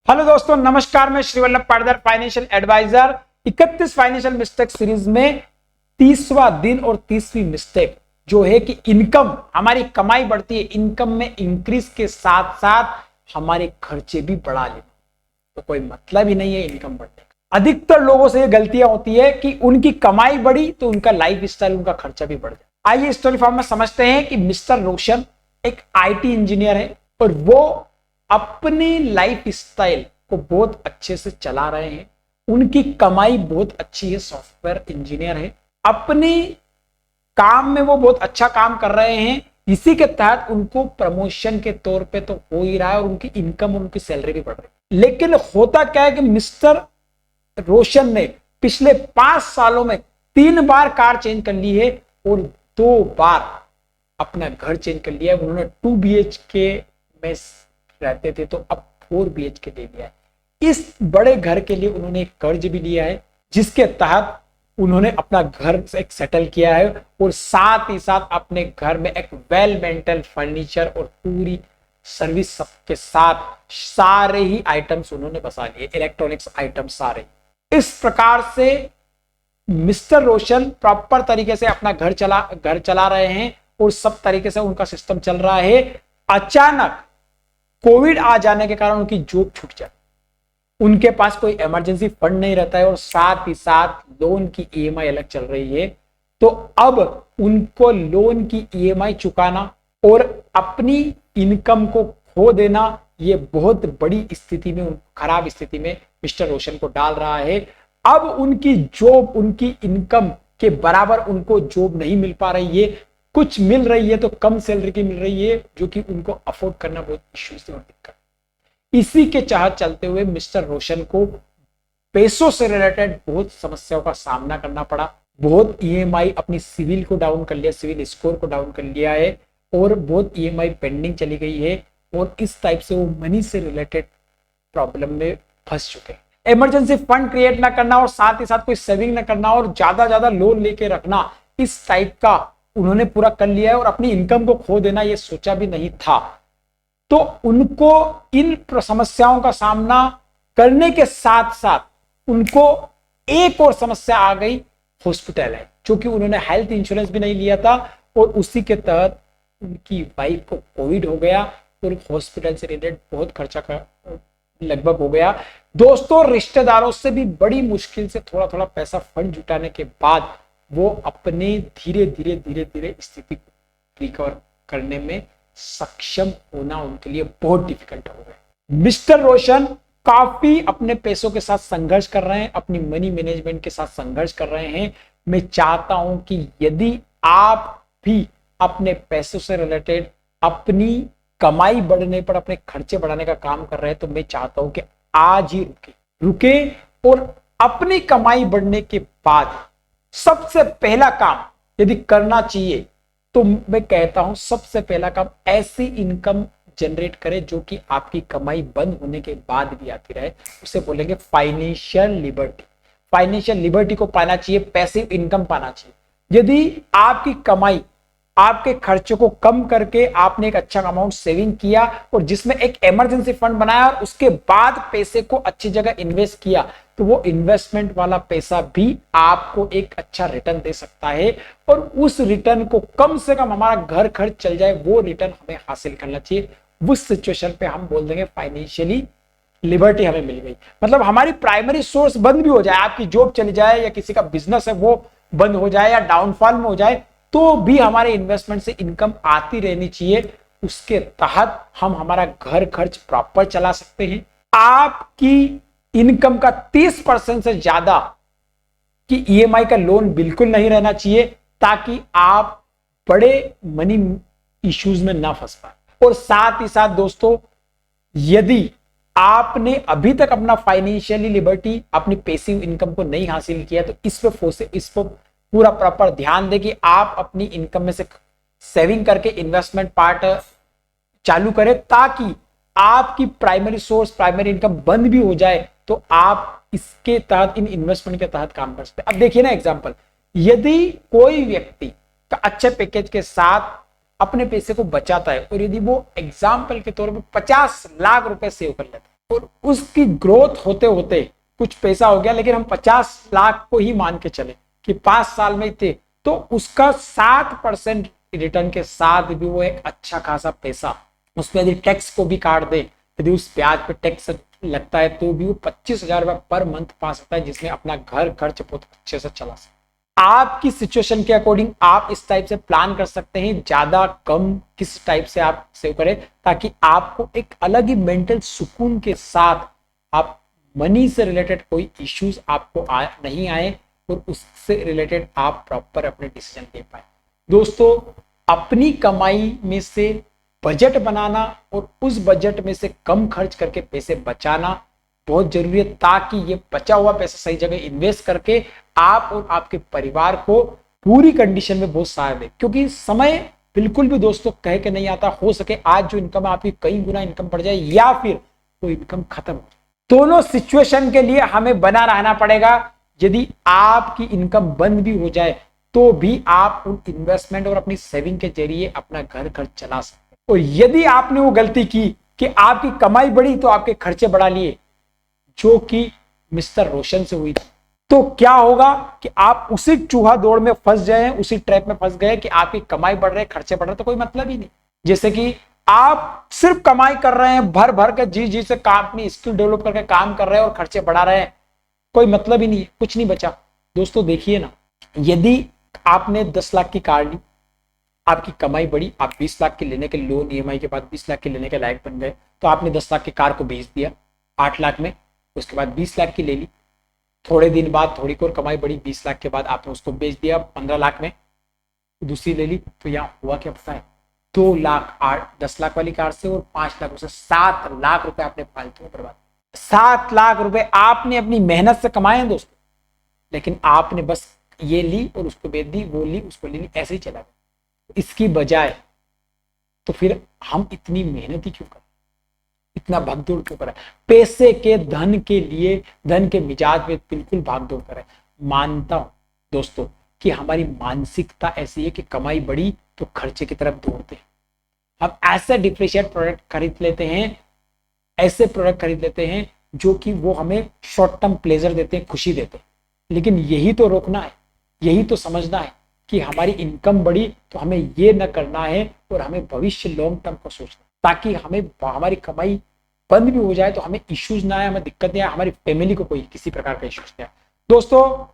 Hello दोस्तों, नमस्कार। मैं Shri Vallabh Patidar, financial advisor. 31 financial mistake series में 30वां दिन और 30वीं मिस्टेक जो है कि इनकम, हमारी कमाई बढ़ती है, इनकम में इंक्रीज के साथ साथ हमारे खर्चे भी बढ़ा लेते, तो कोई मतलब ही नहीं है इनकम बढ़ने का। अधिकतर लोगों से ये गलतियां होती है कि उनकी कमाई बढ़ी तो उनका लाइफ स्टाइल, उनका खर्चा भी बढ़ जाए। आइए स्टोरी फॉर्म में समझते हैं कि मिस्टर रोशन एक आईटी इंजीनियर है और वो अपनी लाइफ स्टाइल को बहुत अच्छे से चला रहे हैं। उनकी कमाई बहुत अच्छी है, सॉफ्टवेयर इंजीनियर है, अपनी काम में वो बहुत अच्छा काम कर रहे हैं। इसी के तहत उनको प्रमोशन के तौर पे तो हो ही रहा है और उनकी इनकम और उनकी सैलरी भी बढ़ रही है। लेकिन होता क्या है कि मिस्टर रोशन ने पिछले 5 सालों में 3 बार कार चेंज कर ली है और 2 बार अपना घर चेंज कर लिया है। उन्होंने 2 BHK में रहते थे तो अब 4 BHK ले लिया है। इस बड़े घर के लिए उन्होंने एक कर्ज भी लिया है जिसके तहत उन्होंने अपना घर एक सेटल किया है और साथ ही साथ अपने घर में एक वेल मेंटेन फर्नीचर और पूरी सर्विस के साथ सारे ही आइटम्स उन्होंने बसा लिए, इलेक्ट्रॉनिक्स आइटम्स सारे। इस प्रकार से मिस्टर रोशन प्रॉपर तरीके से अपना घर चला रहे हैं और सब तरीके से उनका सिस्टम चल रहा है। अचानक कोविड आ जाने के कारण उनकी जॉब छूट जाए, उनके पास कोई इमरजेंसी फंड नहीं रहता है और साथ ही साथ लोन की EMI अलग चल रही है। तो अब उनको लोन की EMI चुकाना और अपनी इनकम को खो देना, ये बहुत बड़ी स्थिति में, खराब स्थिति में मिस्टर रोशन को डाल रहा है। अब उनकी जॉब, उनकी इनकम के बराबर उनको जॉब नहीं मिल पा रही है, कुछ मिल रही है तो कम सैलरी की मिल रही है, जो कि उनको अफोर्ड करना बहुत इश्यूज और दिक्कत। इसी के चाहत चलते हुए मिस्टर रोशन को पैसों से रिलेटेड बहुत समस्याओं का सामना करना पड़ा। बहुत EMI, अपनी सिविल को डाउन कर लिया, सिविल स्कोर को डाउन कर लिया है और बहुत EMI पेंडिंग चली गई है और इस टाइप से वो मनी से रिलेटेड प्रॉब्लम में फंस चुके हैं। इमरजेंसी फंड क्रिएट ना करना और साथ ही साथ कोई सेविंग ना करना और ज्यादा लोन लेके रखना, इस टाइप का उन्होंने पूरा कर लिया है और अपनी इनकम को खो देना ये सोचा भी नहीं था। तो उनको इन समस्याओं का सामना करने के साथ साथ उनको एक और समस्या आ गई, हॉस्पिटल है, क्योंकि उन्होंने हेल्थ इंश्योरेंस भी नहीं लिया था और उसी के तहत उनकी वाइफ को कोविड हो गया और हॉस्पिटल से रिलेटेड बहुत खर्चा लगभग हो गया। दोस्तों, रिश्तेदारों से भी बड़ी मुश्किल से थोड़ा पैसा फंड जुटाने के बाद वो अपने धीरे धीरे स्थिति को रिकवर करने में सक्षम होना उनके लिए बहुत डिफिकल्ट हो गया। मिस्टर रोशन काफी अपने पैसों के साथ संघर्ष कर रहे हैं, अपनी मनी मैनेजमेंट के साथ संघर्ष कर रहे हैं। मैं चाहता हूं कि यदि आप भी अपने पैसों से रिलेटेड अपनी कमाई बढ़ने पर अपने खर्चे बढ़ाने का काम कर रहे हैं तो मैं चाहता हूं कि आज ही रुके और अपनी कमाई बढ़ने के बाद सबसे पहला काम यदि करना चाहिए तो मैं कहता हूं सबसे पहला काम ऐसी इनकम जनरेट करें जो कि आपकी कमाई बंद होने के बाद भी आती रहे। उसे बोलेंगे फाइनेंशियल लिबर्टी। फाइनेंशियल लिबर्टी को पाना चाहिए, पैसिव इनकम पाना चाहिए। यदि आपकी कमाई आपके खर्चों को कम करके आपने एक अच्छा अमाउंट सेविंग किया और जिसमें एक इमरजेंसी फंड बनाया और उसके बाद पैसे को अच्छी जगह इन्वेस्ट किया, तो वो इन्वेस्टमेंट वाला पैसा भी आपको एक अच्छा रिटर्न दे सकता है और उस रिटर्न को कम से कम हमारा घर खर्च चल जाए, वो रिटर्न हमें हासिल करना चाहिए। उस सिचुएशन पे हम बोल देंगे फाइनेंशियली लिबर्टी हमें मिल गई। मतलब हमारी प्राइमरी सोर्स बंद भी हो जाए, आपकी जॉब चली जाए या किसी का बिजनेस है वो बंद हो जाए या डाउनफॉल में हो जाए, तो भी हमारे इन्वेस्टमेंट से इनकम आती रहनी चाहिए। उसके तहत हम हमारा घर खर्च प्रॉपर चला सकते हैं। आपकी इनकम का 30% से ज्यादा की EMI का लोन बिल्कुल नहीं रहना चाहिए ताकि आप बड़े मनी इश्यूज में ना फंस पाए। और साथ ही साथ दोस्तों, यदि आपने अभी तक अपना फाइनेंशियली लिबर्टी, अपनी पैसिव इनकम को नहीं हासिल किया तो इस पर पूरा प्रॉपर ध्यान दें कि आप अपनी इनकम में से सेविंग करके इन्वेस्टमेंट पार्ट चालू करें ताकि आपकी प्राइमरी सोर्स, प्राइमरी इनकम बंद भी हो जाए तो आप इसके तहत, इन इन्वेस्टमेंट के तहत काम कर सकते हैं। अब देखिए ना एग्जांपल, यदि कोई व्यक्ति का अच्छे पैकेज के साथ अपने पैसे को बचाता है और यदि वो एग्जाम्पल के तौर पर 50 लाख रुपए सेव कर लेता है और उसकी ग्रोथ होते होते कुछ पैसा हो गया, लेकिन हम 50 लाख को ही मान के चले कि 5 साल में थे, तो उसका 7% रिटर्न के साथ भी वो एक अच्छा खासा पैसा, उसमें यदि टैक्स को भी काट दे, यदि उस ब्याज पे टैक्स लगता है, तो भी वो 25,000 रुपए पर मंथ पा सकता है, जिसमें अपना घर खर्च बहुत अच्छे से चला सकता है। आपकी सिचुएशन के अकॉर्डिंग आप इस टाइप से प्लान कर सकते हैं, ज्यादा कम किस टाइप से आप सेव करें, ताकि आपको एक अलग ही मेंटल सुकून के साथ आप मनी से रिलेटेड कोई इश्यूज आपको नहीं आए और उससे रिलेटेड आप प्रॉपर अपने डिसीजन ले पाए। दोस्तों, अपनी कमाई में से बजट बनाना और उस बजट में से कम खर्च करके पैसे बचाना बहुत जरूरी है, ताकि ये बचा हुआ पैसा सही जगह इन्वेस्ट करके आप और आपके परिवार को पूरी कंडीशन में बहुत सहायता दे। क्योंकि समय बिल्कुल भी दोस्तों कह के नहीं आता, हो सके आज जो इनकम है आपकी कई गुना इनकम बढ़ जाए या फिर वो इनकम खत्म हो जाए। दोनों सिचुएशन के लिए हमें बना रहना पड़ेगा। यदि आपकी इनकम बंद भी हो जाए तो भी आप उन इन्वेस्टमेंट और अपनी सेविंग के जरिए अपना घर खर्च चला सकते। और यदि आपने वो गलती की कि आपकी कमाई बढ़ी तो आपके खर्चे बढ़ा लिए, जो कि मिस्टर रोशन से हुई थी, तो क्या होगा कि आप उसी चूहा दौड़ में फंस जाए, उसी ट्रैप में फंस गए कि आपकी कमाई बढ़ रही है, खर्चे बढ़ रहे, तो कोई मतलब ही नहीं। जैसे कि आप सिर्फ कमाई कर रहे हैं, भर भर के जी जी से काम, अपनी स्किल डेवलप करके काम कर रहे हैं और खर्चे बढ़ा रहे हैं, कोई मतलब ही नहीं, कुछ नहीं बचा। दोस्तों देखिए ना, यदि आपने 10 लाख की कार ली, आपकी कमाई बढ़ी, आप 20 लाख की लेने के लोन ईएमआई के बाद 20 लाख की लेने के लायक बन गए, तो आपने 10 लाख की कार को बेच दिया 8 लाख में, उसके बाद 20 लाख की ले ली। थोड़े दिन बाद थोड़ी और कमाई बढ़ी, 20 लाख के बाद आपने उसको बेच दिया 15 लाख में, दूसरी ले ली। तो यहाँ हुआ क्या पता है, 2 लाख 10 लाख वाली कार से और 5 लाख से 7 लाख रुपए आपने फालतू में बर्बाद। 7 लाख रुपए आपने अपनी मेहनत से कमाए हैं दोस्तों, लेकिन आपने बस ये ली और उसको बेच दी, वो ली उसको ले ली, ऐसे ही चला गया। इसकी बजाय तो फिर हम इतनी मेहनत ही क्यों करें, इतना भागदौड़ क्यों करें, पैसे के धन के लिए, धन के मिजाज में बिल्कुल भागदौड़ करें। मानता हूं दोस्तों कि हमारी मानसिकता ऐसी है कि कमाई बढ़ी तो खर्चे की तरफ दौड़ते हैं, हम ऐसे डिप्रिशिएट प्रोडक्ट खरीद लेते हैं, ऐसे प्रोडक्ट खरीद लेते हैं जो कि वो हमें शॉर्ट टर्म प्लेजर देते हैं, खुशी देते हैं। लेकिन यही तो रोकना है, यही तो समझना है कि हमारी इनकम बढ़ी तो हमें ये न करना है और हमें भविष्य लॉन्ग टर्म को सोचना, ताकि हमें हमारी कमाई बंद भी हो जाए तो हमें इश्यूज ना आए, हमें दिक्कत नहीं आए, हमारी फैमिली को कोई किसी प्रकार का इश्यूज नहीं आए। दोस्तों,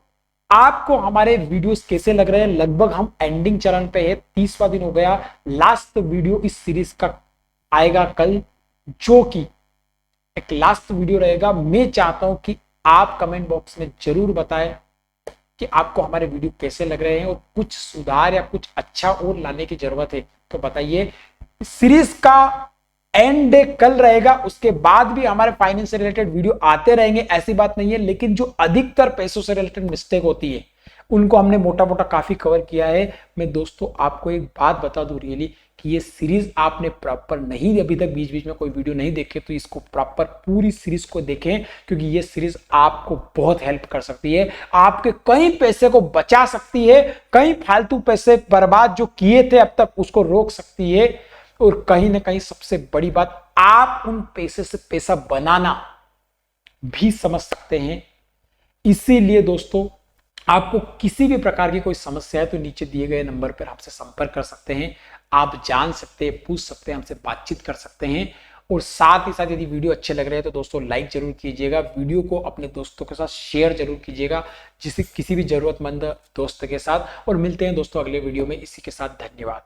आपको हमारे वीडियोस कैसे लग रहे हैं? लगभग हम एंडिंग चरण पे है, 30वां दिन हो गया। लास्ट वीडियो इस सीरीज का आएगा कल, जो कि एक लास्ट वीडियो रहेगा। मैं चाहता हूं कि आप कमेंट बॉक्स में जरूर बताएं कि आपको हमारे वीडियो कैसे लग रहे हैं और कुछ सुधार या कुछ अच्छा और लाने की जरूरत है तो बताइए। सीरीज का एंड डे कल रहेगा, उसके बाद भी हमारे फाइनेंस से रिलेटेड वीडियो आते रहेंगे, ऐसी बात नहीं है। लेकिन जो अधिकतर पैसों से रिलेटेड मिस्टेक होती है उनको हमने मोटा मोटा काफी कवर किया है। मैं दोस्तों आपको एक बात बता दूं रियली कि ये सीरीज आपने प्रॉपर नहीं, अभी तक बीच बीच में कोई वीडियो नहीं देखे तो इसको प्रॉपर पूरी सीरीज को देखें, क्योंकि ये सीरीज आपको बहुत हेल्प कर सकती है, आपके कई पैसे को बचा सकती है, कई फालतू पैसे बर्बाद जो किए थे अब तक उसको रोक सकती है, और कहीं ना कहीं सबसे बड़ी बात, आप उन पैसे से पैसा बनाना भी समझ सकते हैं। इसीलिए दोस्तों, आपको किसी भी प्रकार की कोई समस्या है तो नीचे दिए गए नंबर पर आपसे संपर्क कर सकते हैं, आप जान सकते हैं, पूछ सकते हैं, हमसे बातचीत कर सकते हैं। और साथ ही साथ यदि वीडियो अच्छे लग रहे हैं तो दोस्तों लाइक जरूर कीजिएगा, वीडियो को अपने दोस्तों के साथ शेयर जरूर कीजिएगा, जिसे किसी भी जरूरतमंद दोस्त के साथ। और मिलते हैं दोस्तों अगले वीडियो में, इसी के साथ धन्यवाद।